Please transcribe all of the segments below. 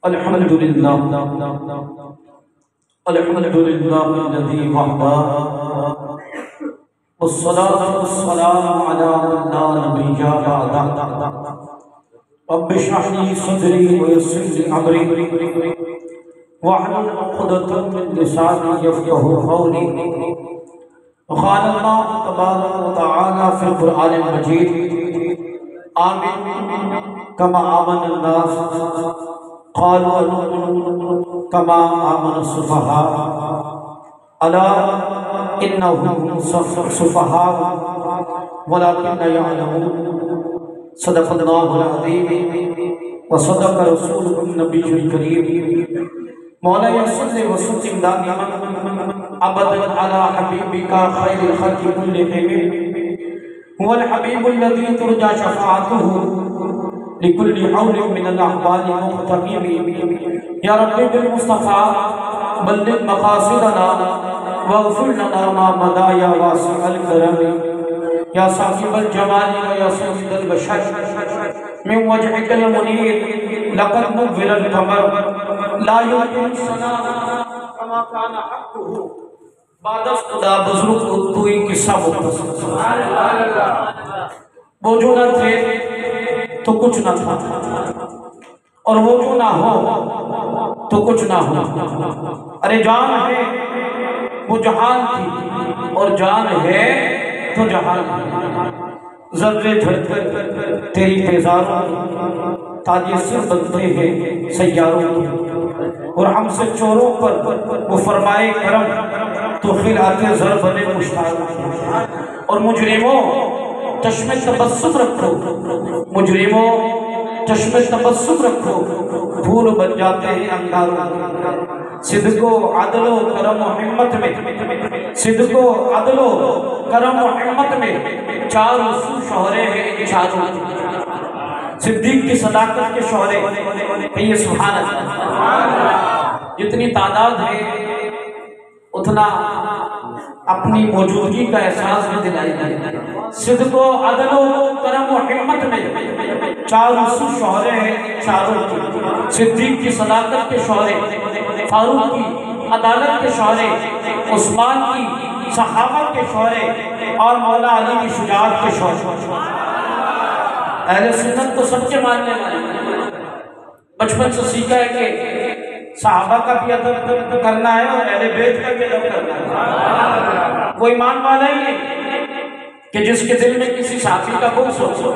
الحمدللہ الحمدللہ الذی وحدہ والصلاة والسلام علی من لا نبی بعدہ رب اشرح لي صدری ویسر لي امری واحلل عقدۃ من لسانی یفقهوا قولی وقال اللہ تبارک وتعالی فی القرآن المجید آمین کما آمن الناس قالوا نؤمن كما آمن السفهاء ألا إنهم سفهاء ولكن يعلمون صدق الله العظيم وصدق رسوله النبي الكريم مولاي صل وسلم دائما أبدا على حبيبك خير الخلق كلهم هو الحبيب الذي ترجى شفاعته لكل حول من الأحوال مقتقب يا رب بالمصطفى بلغ مقاصدنا واغفر لنا ما مضى يا واسع الكرم يا صاحب الجمال ويا سيد البشر من وجهك المنير لقد نور القمر لا يمكن السلام كما كان حقه بعد خدا بزرگ تو ہی قصہ سبحان اللہ وہ جو نہ تھے تو کچھ نہ تھا اور وہ جو نہ ہو تو کچھ نہ ہو ارے جان ہے وہ جہان تھی اور جان ہے تو جہان ذرے دھڑکن تیری بیزاروں تاج سر بنتے ہیں سیاروں کی اور ہم سے چوروں پر وہ فرمائے کرم تو خیرات زر بنے مشتاق اور مجرموں چشم تبسم رکھو مجرموں چشم تبسم رکھو پھول بن جاتے ہیں انگاروں صدق و عدل و کرم و حمت میں صدق و عدل و کرم و حمت میں چار رسول شہرے ہیں چاروں صدیق کی صداقت کے شہرے کہیے سبحان اللہ جتنی تعداد ہے اتنا اپنی موجودگی کا احساس میں دلائی جائے صدق و عدل و کرم و حمت میں چار رسول شہرے ہیں چاروں کی صدیق کی صداقت کے شہرے فاروق کی عدالت کے شہرے عثمان کی صحابہ کے شہرے اور مولا علی کی شجاعت کے شہرے اہل سنت تو سب کے ماننے والے بچپن سے سیکھا ہے کہ صحابہ کا بھی ادب کرنا ہے اور اہل بیت کا بھی ادب کرنا ہے وہ ایمان والا ہی نہیں کہ جس کے دل میں کسی صحابی کا بغض ہو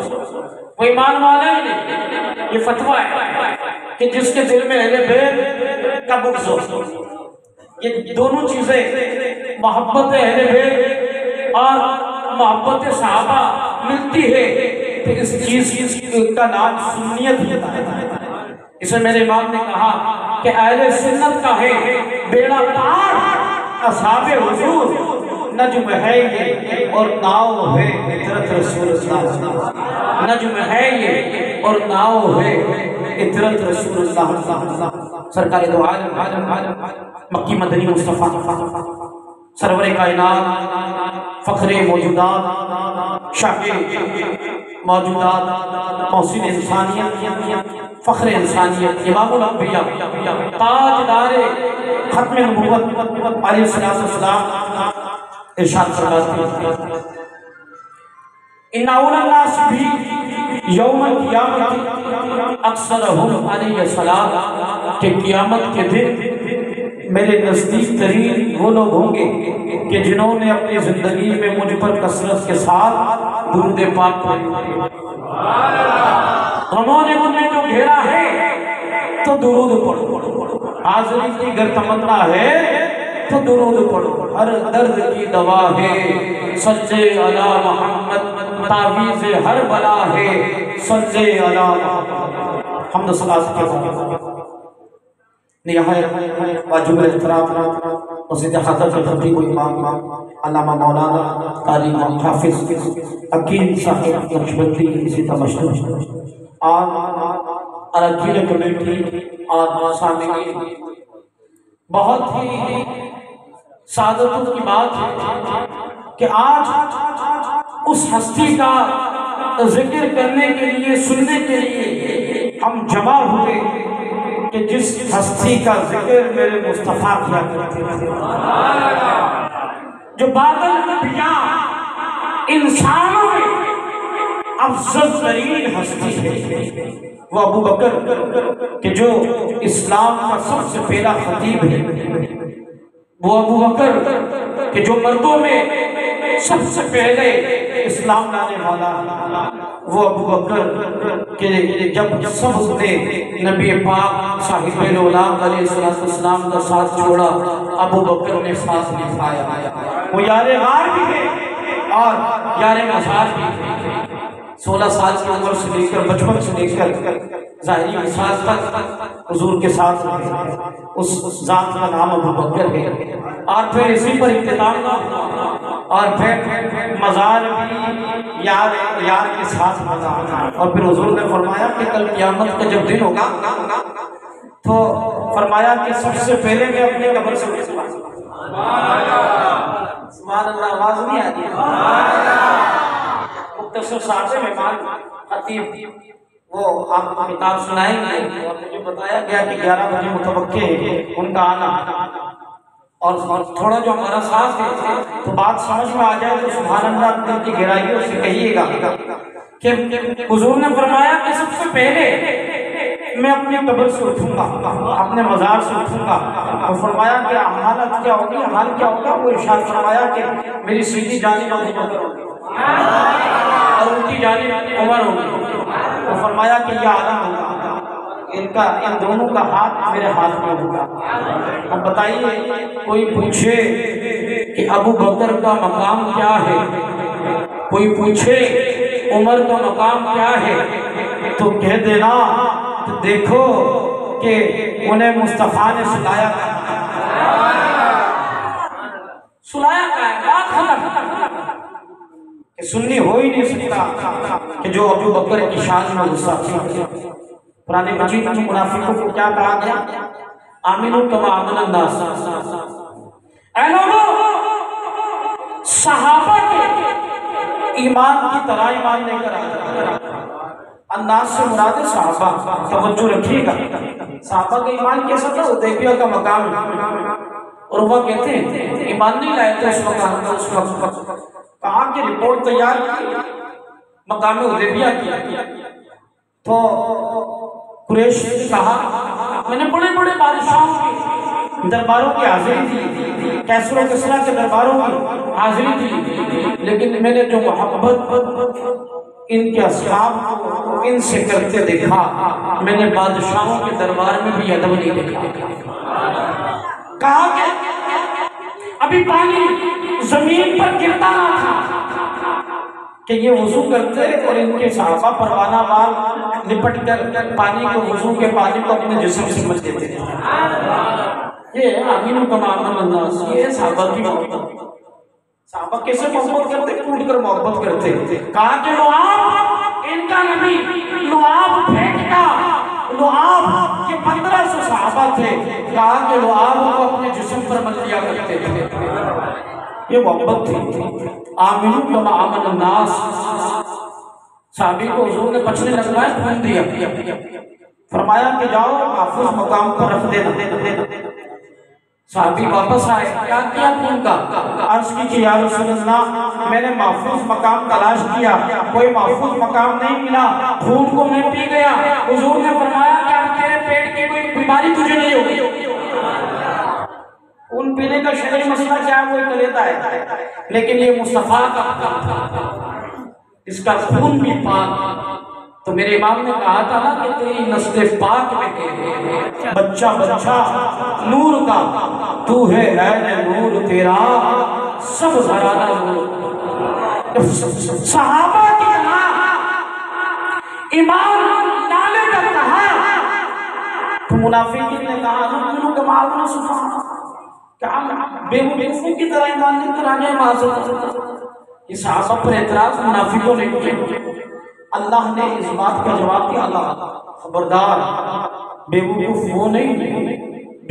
وہ ایمان والا ہی نہیں یہ فتویٰ ہے کہ جس کے دل میں اہل بیت کا بغض ہو یہ دونوں چیزیں محبت اہل بیت اور محبت صحابہ ملتی ہے تو اس چیز کا نام سنیت ہوتا ہے اسے میرے امام نے کہا کہ اہل سنت کا ہے بیڑا پار اصحاب حضور نجم ہے یہ اور ناؤ ہے اطرت رسول اللہ نجم ہے یہ اور ناؤ ہے اطرت رسول اللہ سرکار دو عالم مکی مدنی مصطفیٰ سرور کائنات فخر موجودات شاہ موجودات محسن انسانیت فخر انسانیت امام الانبیاء تاجدار ختم نبوت علیہ السلام ارشاد فرماتے ہیں ان اول الناس بھی یوم القیامت اکثرہم علیہ السلام کہ قیامت کے دن میرے نزدیک ترین وہ لوگ ہوں گے کہ جنہوں نے اپنی زندگی میں مجھ پر کثرت کے ساتھ درود پاک پڑھی غموں نے مجھے جو گھیرا ہے تو درود پڑھو حاضری کی گر تمنا ہے تو درود پڑھو ہر درد کی دوا ہے صلی علی محمد تعویذ ہر بلا ہے صلی علی محمد حمد صلاۃ کے بعد نہایت واجب احترام مسجد حضرت خطیب امام علامہ مولانا قاری حافظ حکیم صاحب نقشبندی اسی طرح اور اراکین کمیٹی اور سامعین بہت ہی سعادت کی بات ہے کہ آج اس ہستی کا ذکر کرنے کے لیے، سننے کے لیے ہم جمع ہوئے کہ جس ہستی کا ذکر میرے مصطفیٰ کیا کرتے تھے، جو بعد الانبیاء انسانوں میں افضل ترین ہستی ہے، وہ ابو بکر کہ جو اسلام کا سب سے پہلا خطیب ہے، وہ ابو بکر کہ جو مردوں میں سب سے پہلے اسلام لانے والا، وہ ابو بکر کہ جب سب نے نبی پاک صاحب العلام علیہ السلام کا ساتھ چھوڑا، ابو بکر نے ساتھ نبھایا۔ وہ یار غار بھی ہے اور یار مزار بھی ہے۔ 16 سال کی عمر سے لے کر، بچپن سے لے کر ظاہری مساج تک حضور کے ساتھ رہے، اس ذات کا نام ابو بکر ہے۔ اور پھر اسی پر اختتام ہوا، اور پھر مزار بھی یار کے ساتھ مزار۔ اور پھر حضور نے فرمایا کہ کل قیامت کا جب دن ہوگا تو فرمایا کہ سب سے پہلے میں اپنی قبر سے اٹھوں گا۔ سبحان اللہ، آواز نہیں آتی؟ مختصر صاحب سے مہمان خطیب وہ آپ کو کتاب سنائیں گے، اور مجھے بتایا گیا کہ 11 بجے متوقع ہے ان کا آنا، اور تھوڑا جو ہمارا ساتھ ہے تو بات سمجھ میں آ جائے تو سبحان اللہ دل کی گہرائیوں سے کہیے گا کہ حضور نے فرمایا کہ سب سے پہلے میں اپنی قبر سے اٹھوں گا، اپنے مزار سے اٹھوں گا، اور فرمایا کہ حالت کیا ہوگی، حال کیا ہوگا؟ وہ ارشاد فرمایا کہ میری سیدھی جانب ابو بکر ہوگی اور ان کی جانب عمر ہوگی۔ وہ فرمایا کہ یہ عالم ہوگا، ان دونوں کا ہاتھ میرے ہاتھ میں ہوگا۔ اب بتائیے، کوئی پوچھے کہ ابو بکر کا مقام کیا ہے، کوئی پوچھے عمر کا مقام کیا ہے، تو کہہ دینا کہ دیکھو کہ انہیں مصطفیٰ نے سلایا کا ہے، بات ختم۔ کہ سنی ہو ہی نہیں سکتا کہ جو ابو بکر کی شان میں غصہ تھی۔ قرآن مجید میں منافقوں کو کیا کہا گیا؟ آمنوا کما آمن الناس۔ اے لوگوں، صحابہ کے ایمان کی طرح ایمان لے کر آئے۔ الناس سے مراد ہے صحابہ، توجہ رکھیے گا۔ صحابہ کا ایمان کیسا تھا؟ حدیبیہ کا مقام ہے، اور وہ کہتے ہیں ایمان نہیں لائے تھے اس مقام کا، اس وقت کہا کہ رپورٹ تیار کی، مقام حدیبیہ کی، تو قریش نے کہا میں نے بڑے بڑے بادشاہوں کے درباروں کی حاضری دی، کیسر و کسریٰ کے درباروں کی حاضری دی، لیکن میں نے جو محبت ان کے اصحاب کو ان سے کرتے دیکھا، میں نے بادشاہوں کے دربار میں بھی ادب نہیں دیکھا۔ کہا کہ ابھی پانی زمین پر گرتا نہ تھا کہ یہ وضو کرتے اور ان کے صحابہ پروانہ مار لپٹ کر پانی کو، وضو کے پانی کو اپنے جسم سے سمجھ دیتے تھے۔ یہ آمین کما آمن الناس، یہ صحابہ کی محبت۔ صحابہ کیسے محبت کرتے؟ ٹوٹ کر محبت کرتے۔ کہا کہ لعاب، ان کا نبی لعاب پھینکتا، لعاب یہ 1500 صحابہ تھے، کہا کہ لعاب کو اپنے جسم پر مل لیا کرتے تھے۔ یہ محبت تھی۔ آمین کما آمن الناس، صحابی کو حضور نے بچنے لگوایا، پھول دیا، فرمایا کہ جاؤ محفوظ مقام پر رکھ دینا۔ صحابی واپس آئے، کیا کیا خون کا؟ عرض کی کہ یا رسول اللہ میں نے محفوظ مقام تلاش کیا، کوئی محفوظ مقام نہیں ملا، خون کو میں پی گیا۔ حضور نے فرمایا کہ تیرے پیٹ کی کوئی بیماری تجھے نہیں ہوگی۔ خون پینے کا شرعی مسئلہ کیا ہے؟ وہ لیتا ہے، لیکن یہ مصطفیٰ کا اس کا خون بھی پاک۔ تو میرے امام نے کہا تھا نا کہ تیری نسل پاک میں بچہ بچہ نور کا، تو ہے نور تیرا سب گھرانہ نور۔ صحابہ کی ایمان لانے کا کہا تو منافقین نے کہا نؤمن کما آمن السفہاء، کیا بے وقوفوں کی طرح ایمان لے کر آنے معذرت۔ یہ صحابہ پر اعتراض منافقوں نے کیا۔ اللہ نے اس بات کا جواب دیا، اللہ خبردار، بے وقوف وہ نہیں،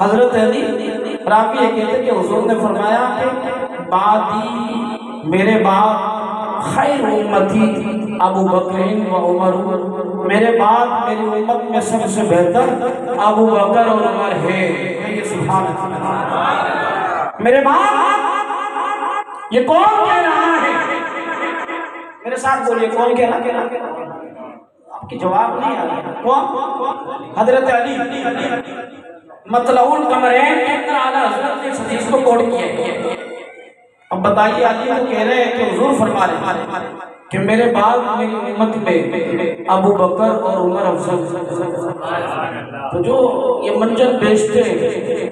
حضرت علی راوی یہ کہتے کہ حضور نے فرمایا کہ بعدی میرے بعد خیر امتی ابو بکر و عمر، میرے بعد میری امت میں سب سے بہتر ابو بکر اور عمر ہے۔ یہ سبحان اللہ، میرے بعد یہ کون کہہ رہا ہے؟ میرے ساتھ بولیے، کون کہہ رہا ہے؟ آپ کی جواب نہیں آ رہا۔ کون؟ حضرت علی۔ مطلع القمرین کے اندر اعلیٰ حضرت نے اس حدیث کو کوٹ کیا ہے۔ اب بتائیے، علی تو کہہ رہے ہیں کہ حضور فرما رہے ہیں کہ میرے بعد میری امت میں ابو بکر اور عمر افضل۔ تو جو یہ منجر بیچتے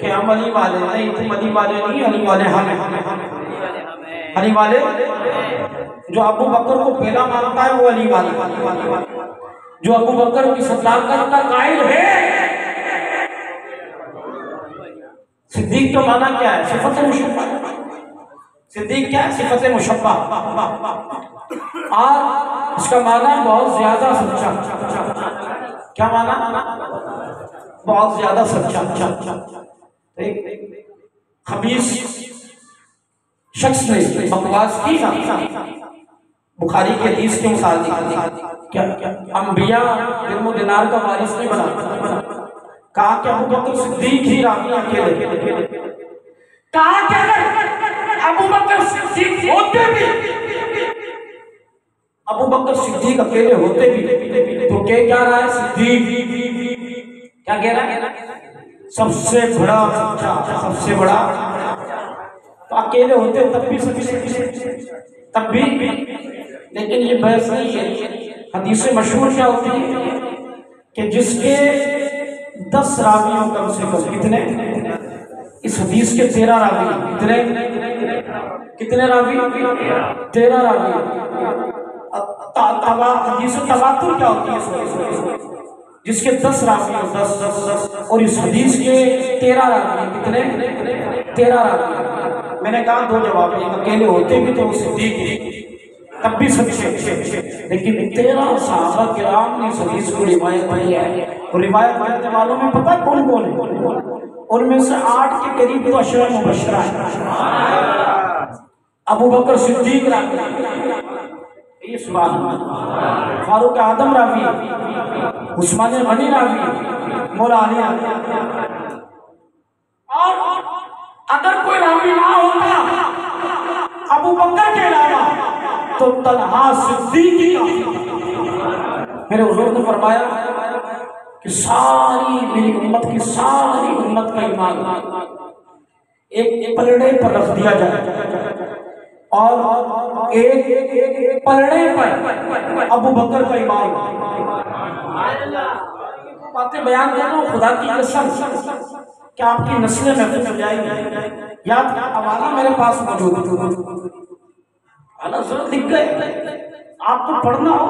کہ ہم علی والے، نہیں تم علی والے نہیں، علی والے ہم ہیں، علی والے۔ جو ابو بکر کو پہلا مانتا ہے وہ علی والا، جو ابو بکر کی صداقت کا قائل ہے۔ صدیق کا معنی کیا ہے؟ صفت مشبہ۔ صدیق کیا ہے؟ صفت مشبہ، اور اس کا معنی بہت زیادہ سچا۔ کیا معنی؟ بہت زیادہ سچا۔ خبیث شخص نے بکواس کی نا، بخاری کے حدیث کے مثال کیا انبیاء درم و دینار کا وارث نہیں بنا، کہا کہ ابو بکر صدیق ہی راوی اکیلے، کہا کہ اگر ابو بکر صدیق ہوتے بھی، ابو بکر صدیق اکیلے ہوتے بھی تو کیا رہا ہے؟ صدیق کیا کہہ رہا ہے؟ سب سے بڑا سچا، سب سے بڑا۔ تو اکیلے ہوتے تب بھی تب بھی، لیکن یہ بحث نہیں ہے۔ حدیث مشہور کیا ہوتی ہے کہ جس کے 10 راوی ہوں کم سے کم، کتنے؟ اس حدیث کے 13 راوی، کتنے راوی؟ 13 راوی۔ حدیث تواتر کیا ہوتی ہے؟ جس کے 10 راوی ہوں، 10 اور اس حدیث کے 13 راوی، کتنے؟ 13 راوی۔ میں نے کہا دو جواب ہیں، اکیلے ہوتے بھی تو صدیق ہے تب بھی سچے، لیکن 13 صحابہ کرام نے اس حدیث کو روایت کی ہے، اور روایت کرنے والوں میں پتہ کون کون ہے؟ ان میں سے 8 کے قریب تو عشرہ مبشرہ ہے۔ ابو بکر صدیق راوی، یہ سبحان اللہ، فاروق اعظم راوی، عثمان غنی راوی، مولا علی راوی۔ اور اگر کوئی راوی نہ ہوتا ابو بکر کے علاوہ تو تنہا صدیق ہی کافی۔ میرے حضور نے فرمایا کہ ساری میری امت کی ساری امت کا ایمان ایک پلڑے پر رکھ دیا جائے، اور ایک پلڑے پر ابو بکر کا ایمان۔ باتیں بیان کر رہا ہوں خدا کی قسم کہ آپ کی نسلیں محفوظ ہو جائیں گی۔ یاد حوالہ میرے پاس موجود ہے، حوالہ ضرور دکھ گئے، آپ کو پڑھنا ہو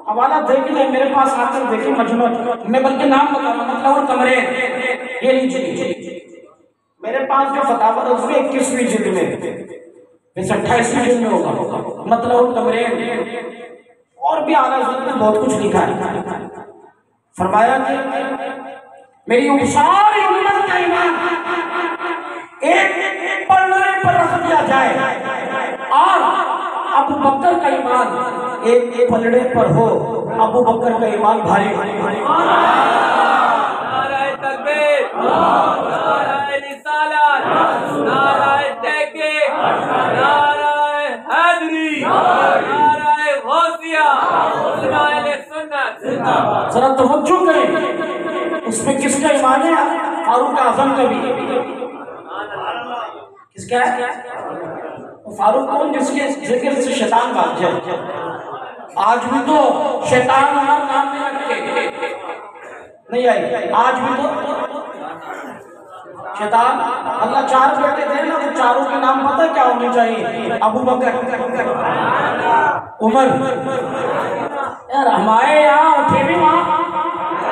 حوالہ دیکھ لیں، میرے پاس آ کر دیکھیں مجموعہ۔ میں بلکہ نام بتا رہا ہوں، مطلع القمرین، یہ لیجیے میرے پاس جو فتاوی رسول 21ویں جلد میں، ویسے 28ویں جلد میں ہوگا، مطلع القمرین، اور بھی اعلیٰ حضرت نے بہت کچھ لکھا ہے۔ فرمایا کہ میری ساری امت کا ایمان ایک پلڑے پر رکھ دیا جائے، اور ابو بکر کا ایمان ایک پلڑے پر ہو، ابو بکر کا ایمان بھاری۔ نعرہ تکبیر، نعرہ رسالت، نعرہ تحقیق، نعرہ حیدری، نعرہ غوثیہ، علماء اہل سنت۔ ذرا توجہ کریں، اس میں کس کا ایمان ہے؟ فاروق اعظم کا بھی۔ کس کا ہے؟ فاروق کون؟ جس کے ذکر سے شیطان بھاگ جائے۔ آج بھی تو شیطان ہمارا نام نہیں رکھتے، نہیں آئی، آج بھی تو شیطان۔ اللہ 4 بیٹے دے نا، تو چاروں کے نام پتہ کیا ہونے چاہیے؟ ابو بکر، عمر۔ یار ہم آئے یہاں اٹھے بھی وہاں،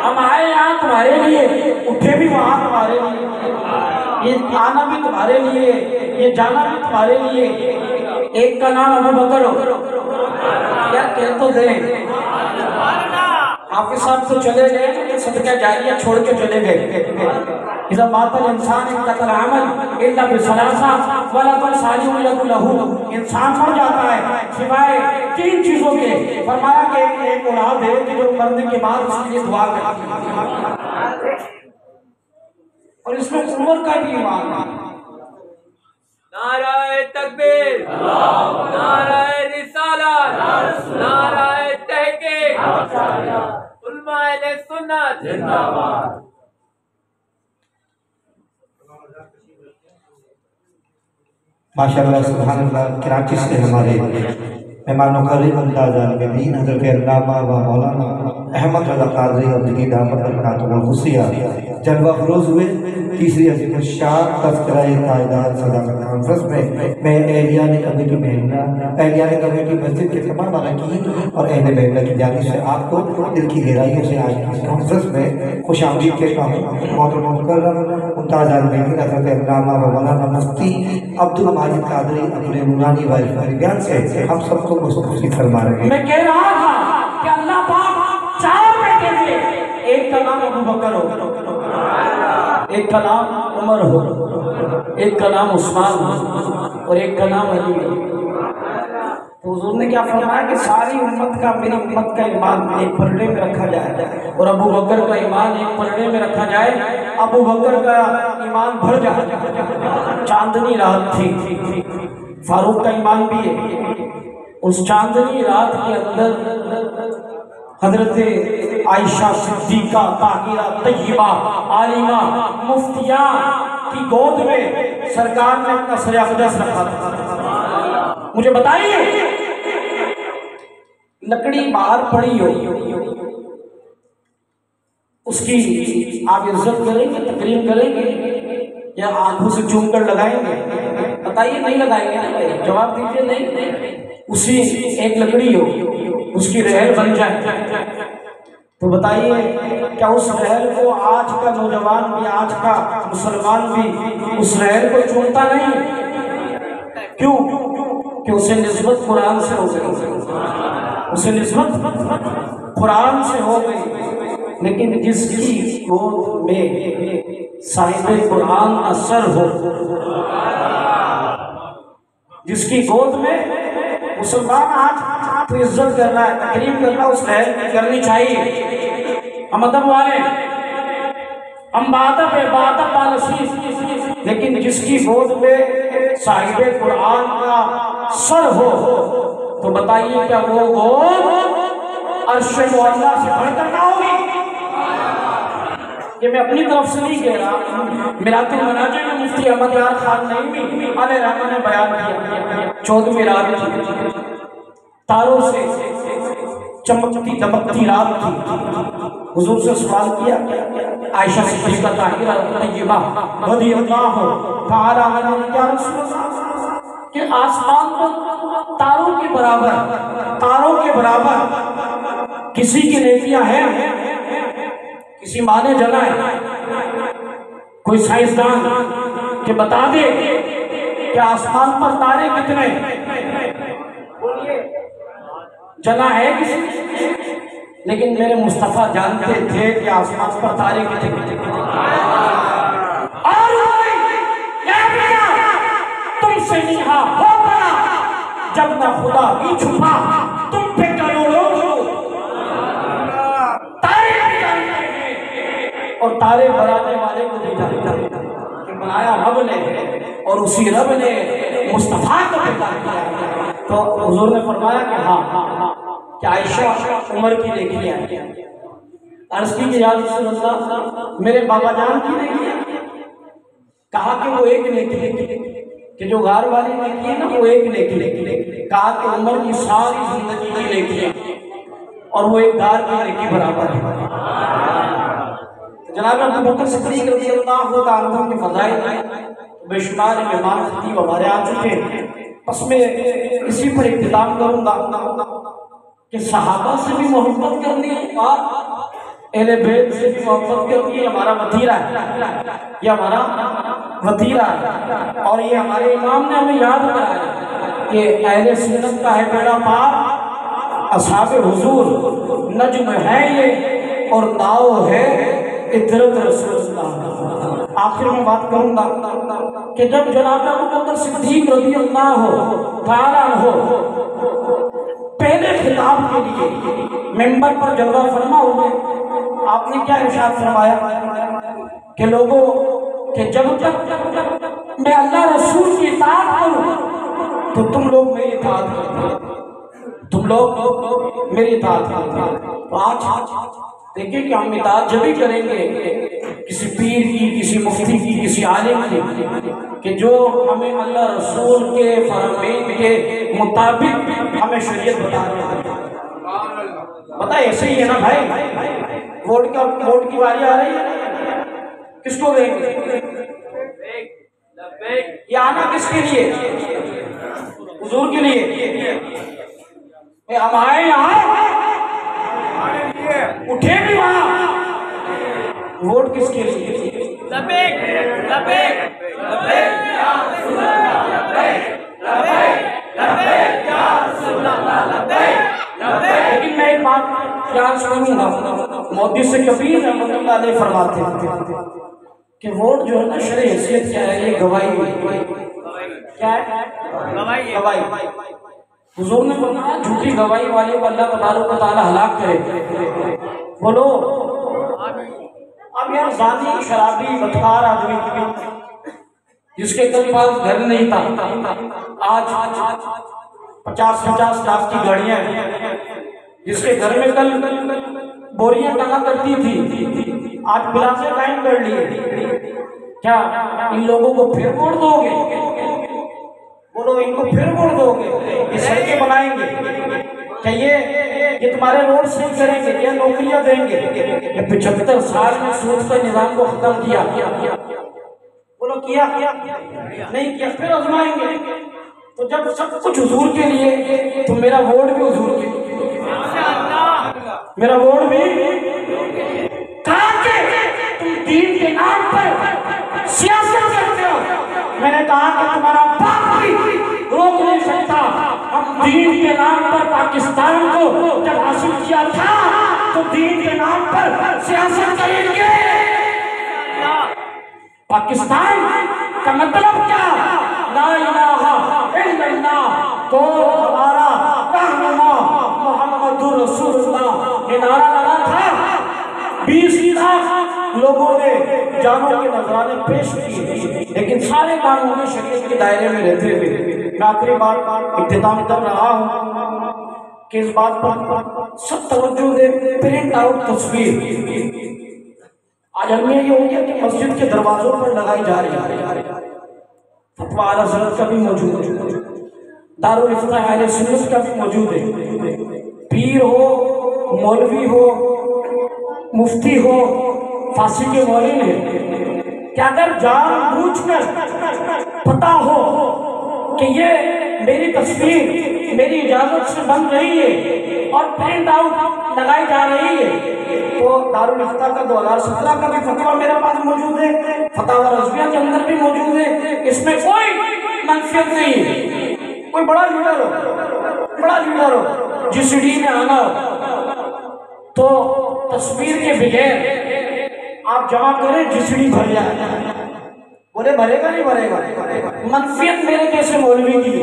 ہم آئے یہاں تمہارے لیے، اٹھے بھی وہاں تمہارے لیے، یہ آنا بھی تمہارے لیے، یہ جانا بھی تمہارے لیے۔ ایک کا نام ابو بکر ہو، یار کہہ تو دیں۔ حافظ صاحب تو چلے گئے، صدقہ جاریہ چھوڑ کے چلے گئے، اذا مات الانسان انقطع العمل الا بثلاثہ ولد صالح یدعو لہ، انسان مر جاتا ہے سوائے 3 چیزوں کے، فرمایا کہ ایک اولاد ہے کہ جو مرنے کے بعد اس کے لیے دعا کرتی ہے، اور اس میں عمر کا بھی ایمان ہے۔ نعرہ تکبیر، نعرہ رسالت، نعرہ تحقیق، علماء اہل سنت زندہ باد۔ ماشاءاللہ سبحان اللہ، کراچی سے ہمارے مہمان مکرم ممتاز دین حضرت علامہ و مولانا احمد رضا قادری اور جدید احمد برکاتہ الخصیہ جلوہ فروز ہوئے۔ تیسری عظیم الشان تذکرہ قائدان صداقت کانفرنس میں اہلیان کمیٹی مسجد کے تمام اراکین اور اہل محلہ کی جانب سے آپ کو دل کی گہرائیوں سے آج کی کانفرنس میں خوش آمدید کہتا ہوں۔ محترم مکرم ممتاز دین حضرت علامہ و مولانا مفتی عبد المجید قادری اپنے نورانی واضح بیان سے ہم سب کو مستفید فرما رہے ہیں۔ میں کہہ رہا تھا کہ اللہ پاک 4 بیٹے تھے، ایک کا نام ابو بکر ہو، ایک کا نام عمر ہو، ایک کا نام عثمان ہو، اور ایک کا نام علی ہو۔ تو حضور نے کیا فرمایا کہ ساری امت کا، میری امت کا ایمان ایک پلڑے میں رکھا جائے، اور ابو بکر کا ایمان ایک پلڑے میں رکھا جائے۔ ابو بکر کا ایمان بھر جائے، چاندنی رات تھی، فاروق کا ایمان بھی ہے۔ اس چاندنی رات کے اندر حضرت عائشہ صدیقہ طاہرہ طیبہ عالمہ مفتیہ کی گود میں سرکار نے اپنا سر اقدس رکھا تھا۔ مجھے بتائیے، لکڑی باہر پڑی ہو، اس کی آپ عزت کریں گے، تکریم کریں گے، یا آنکھوں سے چوم کر لگائیں گے؟ بتائیے، نہیں لگائیں گے نا بھائی، جواب دیجیے نہیں۔ اسی ایک لکڑی ہو، اس کی رحل بن جائے تو بتائیے کیا اس رحل کو آج کا نوجوان بھی، آج کا مسلمان بھی اس رحل کو چومتا نہیں؟ کیوں؟ کہ اسے نسبت قرآن سے ہو گئی، اسے نسبت قرآن سے ہو گئی۔ لیکن جس کی گود میں صاحب قرآن کا سر ہو، جس کی گود میں مسلمان آج تو عزت کرنا ہے، تقریب کرنا، اس رحل کی کرنی چاہیے۔ ہم ادب والے، ہم بادب پالسی، لیکن جس کی گود میں صاحب قرآن کا سر ہو تو بتائیے کیا وہ گود عرش معلیٰ سے بڑھ کر نہ ہوگی؟ یہ میں اپنی طرف سے نہیں کہہ رہا، میرات المناجم میں مفتی احمد یار خان نعیمی علیہ رحمہ نے بیان کیا۔ 14ویں رات تاروں سے چمکتی دمکتی رات تھی، حضور سے سوال کیا، عائشہ صدیقہ طاہرہ طیبہ رضی اللہ تعالی عنہا نے کیا رسول اللہ کہ آسمان پر تاروں کے برابر کسی کی نیکیاں ہیں؟ کسی ماں نے جنا ہے؟ کوئی سائنسدان کہ بتا دے کہ آسمان پر تارے کتنے جنا ہے کسی؟ لیکن میرے مصطفیٰ جانتے تھے کہ آسمان پر تارے کتنے۔ اور تم سے نیہا ہو پڑا جب نہ خدا بھی چھپا، تم پہ کروڑوں تارے بھی جانتے ہیں، اور تارے بنانے والے کو نہیں جانتے کہ بنایا رب نے، اور اسی رب نے مصطفیٰ کو پیدا کیا۔ تو حضور نے فرمایا کہ ہاں کہ عائشہ عمر کی نیکیاں ہیں۔ عرض کی کہ یا رسول اللہ میرے بابا جان کی نیکیاں؟ کہا کہ وہ ایک نیکی کہ جو غار والی نیکی ہے نا، وہ ایک نیکی۔ کہا کہ عمر کی ساری زندگی کی نیکیاں، اور وہ ایک غار کی نیکی برابر ہے۔ جناب ابو بکر صدیق رضی اللہ تعالی عنہ کے فضائل بے شمار مہمان خطیب ہمارے آ چکے ہیں، بس میں اسی پر اختتام کروں گا کہ صحابہ سے بھی محبت کرنی ہے اور اہل بیت سے بھی محبت کرنی ہے۔ ہمارا وطیرہ ہے، یہ ہمارا وطیرہ ہے، اور یہ ہمارے امام نے ہمیں یاد کرایا کہ اہل سنت کا ہے بیڑا پار، اصحاب حضور نجم ہے یہ، اور ناؤ ہے عطرت رسول اللہ۔ آخر میں بات کروں گا کہ جب جناب ابوبکر صدیق رضی اللہ تعالیٰ عنہ پہلے خطاب کے لیے ممبر پر جلوہ فرما ہوئے، آپ نے کیا ارشاد فرمایا کہ لوگوں کہ جب تک میں اللہ رسول کی اطاعت کروں تو تم لوگ میری اطاعت کرتے، تم لوگ میری اطاعت کرتے۔ تو آج دیکھیں کہ ہم اطاعت جب ہی کریں گے کسی پیر کی، کسی مفتی کی، کسی عالم کی، کہ جو ہمیں اللہ رسول کے فرامین کے مطابق ہمیں شریعت بتا رہے ہیں۔ پتہ ہے ایسے ہی ہے نا بھائی، ووٹ کی باری آ رہی ہے، کس کو دیں گے؟ یہ آنا کس کے لیے؟ حضور کے لیے۔ ہم آئے یہاں، اٹھے بھی وہاں، ووٹ کس کے لیے؟ لیکن میں ایک بات یاد سنوں گا، مودی سے کبیر رحمۃ اللہ علیہ فرماتے ہیں کہ ووٹ جو ہے نا شرعی حیثیت کیا ہے؟ یہ گواہی ہے۔ کیا ہے؟ گواہی۔ حضور نے فرمایا جھوٹی گواہی والے کو اللہ تبارک و تعالی ہلاک کرے۔ بولو اب یار زانی، شرابی، بدکار آدمی جس کے کل پاس گھر نہیں تھا، آج 50 لاکھ کی گاڑیاں ہیں، جس کے گھر میں کل بوریاں ٹنگا کرتی تھی، آج پلازے قائم کر لیے، کیا ان لوگوں کو پھر ووٹ دو گے؟ بولو ان کو پھر ووٹ دو گے؟ یہ سڑکیں بنائیں گے کیا؟ یہ تمہارے روڈ صحیح کریں گے؟ یہ نوکریاں دیں گے؟ یہ 75 سال میں سود کے نظام کو ختم کیا، بولو کیا نہیں کیا؟ پھر آزمائیں گے۔ تو جب سب کچھ حضور کے لیے تو میرا ووٹ بھی حضور کے لیے، میرا ووٹ بھی۔ کہا کہ تم دین کے نام پر سیاست کرتے ہو، میں نے کہا کہ تمہارا باپ بھی روک نہیں سکتا۔ ہم دین کے نام پر پاکستان کو جب حاصل کیا تھا تو دین کے نام پر سیاست کریں گے۔ پاکستان کا مطلب کیا؟ لا الہ الا اللہ، تو ہمارا رہنما محمد رسول اللہ۔ یہ نعرہ لگا تھا، 20 لاکھ لوگوں نے جانوں کے نذرانے پیش کیے، لیکن سارے کاموں میں شریعت کے دائرے میں رہتے ہوئے۔ میں آخری بار اختتام کر رہا ہوں کہ اس بات پر سب توجہ دے، پرنٹ آؤٹ تصویر آج ہمیں یہ ہو گیا کہ مسجد کے دروازوں پر لگائی جا رہی ہے، فتویٰ اعلیٰ حضرت کا بھی موجود ہے، دارالافتاء اہل سنت کا بھی موجود ہے۔ پیر ہو، مولوی ہو، مفتی ہو، فاسق کے مولین ہے کہ اگر جان بوجھ کر پتہ ہو کہ یہ میری تصویر میری اجازت سے بن رہی ہے اور پرنٹ آؤٹ لگائی جا رہی ہے، تو دارالافتاء کا 2017 کا بھی فتویٰ میرے پاس موجود ہے، فتاوی رضویہ کے اندر بھی موجود ہے، اس میں کوئی منفیت نہیں ہے۔ کوئی بڑا لیڈر ہو جس ڈی میں آنا ہو تو تصویر کے بغیر آپ جمع کریں، جس ڈی بھر جائے۔ بولے بھرے گا نہیں بھرے گا؟ منفیت میرے جیسے مولوی کی،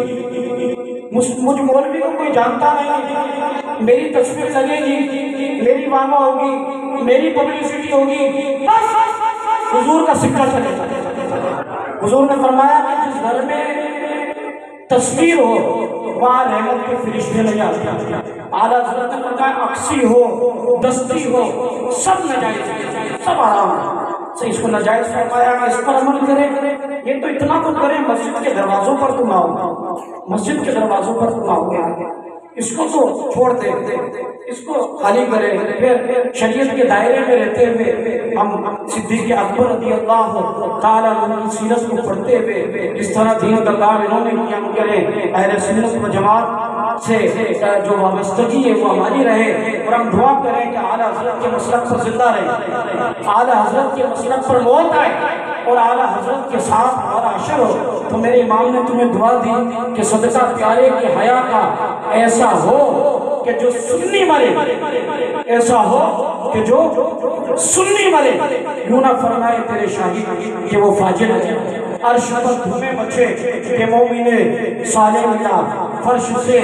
مجھ مولوی کو کوئی جانتا نہیں، میری تصویر لگے گی، میری واما ہوگی، میری پبلسٹی ہوگی، بس حضور کا سکہ چلے گا۔ حضور نے فرمایا کہ جس گھر میں تصویر ہو وہاں رحمت کے فرشتے نہیں آتے۔ اعلیٰ حضرت نے فرمایا عکسی ہو، دستی ہو، سب ناجائز، سب حرام ہے۔ اس کو ناجائز فرمایا کہ اس پر عمل کریں۔ یہ تو اتنا تو کریں، مسجد کے دروازوں پر تم آؤ، مسجد کے دروازوں پر تم آؤ گے، اس کو تو چھوڑ دیں، اس کو خالی کریں، پھر شریعت کے دائرے میں رہتے ہوئے ہم صدیق اکبر رضی اللہ تعالیٰ عنہ کی سیرت کو پڑھتے ہوئے جس طرح دین کا کام انہوں نے کیا ہم کریں۔ اہل سنت و جماعت سے جو وابستگی ہے وہ ہماری رہے، اور ہم دعا کریں کہ اعلیٰ حضرت کے مسلک پر زندہ رہیں، اعلیٰ حضرت کے مسلک پر موت آئے اور اعلیٰ حضرت کے ساتھ ہمارا حشر ہو۔ تو میرے امام نے تمہیں دعا دی کہ صدقہ پیارے کی حیا کا ایسا ہو کہ جو سنی مرے، ایسا ہو کہ جو سنی مرے، یوں نہ فرمائے تیرے شاہد کہ وہ فاجر ہے۔ عرش پر دھومے مچے کہ مومن صالح اللہ، فرش سے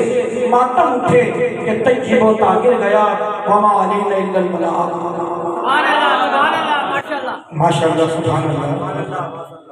ماتم اٹھے کہ طیب و طاہر گیا، وما علینا الا البلاغ۔ سبحان اللہ، سبحان اللہ، ماشاءاللہ، ماشاءاللہ، سبحان اللہ۔